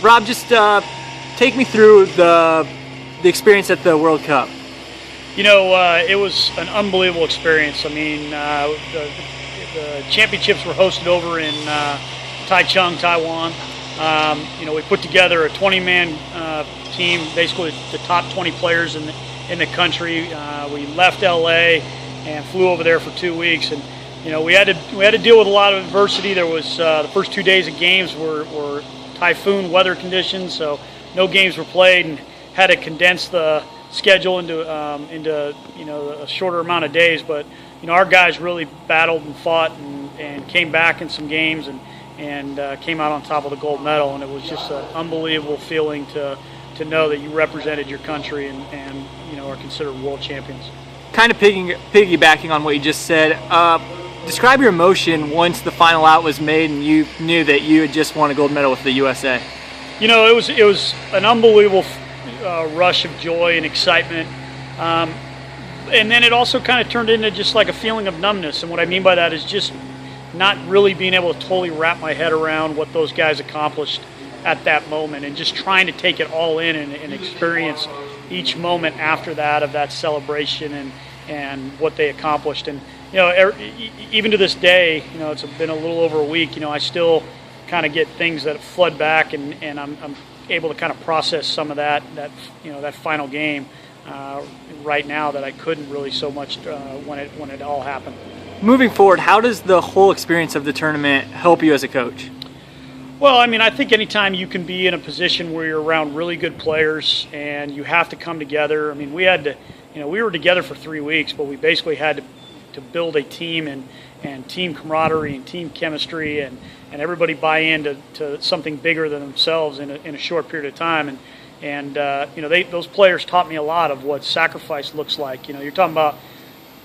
Rob, just take me through the experience at the World Cup. You know, it was an unbelievable experience. I mean, the championships were hosted over in Taichung, Taiwan. You know, we put together a 20-man team, basically the top 20 players in the country. We left LA and flew over there for 2 weeks, and you know, we had to deal with a lot of adversity. There was the first 2 days of games were typhoon weather conditions, so no games were played, and had to condense the schedule into you know, a shorter amount of days. But you know, our guys really battled and fought and came back in some games and came out on top of the gold medal, and it was just an unbelievable feeling to know that you represented your country and you know, are considered world champions. Kind of piggybacking on what you just said, describe your emotion once the final out was made and you knew that you had just won a gold medal with the USA. You know, it was an unbelievable rush of joy and excitement, and then it also kind of turned into just like a feeling of numbness. And what I mean by that is just not really being able to totally wrap my head around what those guys accomplished at that moment, and just trying to take it all in and experience each moment after that of that celebration and what they accomplished. And you know, even to this day, you know, it's been a little over a week, you know, I still kind of get things that flood back, and I'm able to kind of process some of that you know, that final game right now that I couldn't really so much when it all happened. Moving forward, how does the whole experience of the tournament help you as a coach? Well, I mean, I think anytime you can be in a position where you're around really good players and you have to come together. I mean, we had to, you know, we were together for 3 weeks, but we basically had to build a team and team camaraderie and team chemistry and everybody buy into something bigger than themselves in a short period of time. And you know, those players taught me a lot of what sacrifice looks like. You know, you're talking about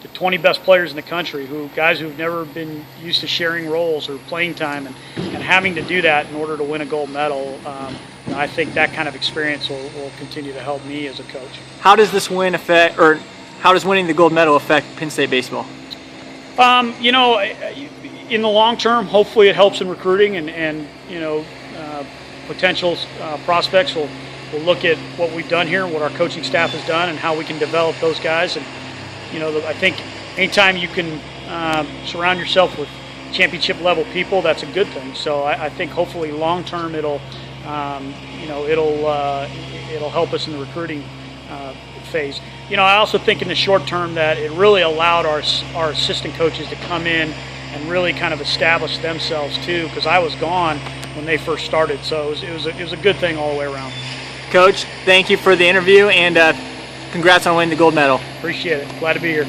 the 20 best players in the country, guys who've never been used to sharing roles or playing time, and having to do that in order to win a gold medal. You know, I think that kind of experience will continue to help me as a coach. How does this win affect, or how does winning the gold medal affect Penn State baseball? You know, in the long term, hopefully it helps in recruiting, and you know, potential prospects will look at what we've done here, what our coaching staff has done, and how we can develop those guys. And you know, I think anytime you can surround yourself with championship level people, that's a good thing. So I think hopefully long term it'll you know, it'll help us in the recruiting phase. You know, I also think in the short term that it really allowed our assistant coaches to come in and really kind of establish themselves too, because I was gone when they first started. So it was a good thing all the way around. Coach, thank you for the interview, and congrats on winning the gold medal. Appreciate it. Glad to be here.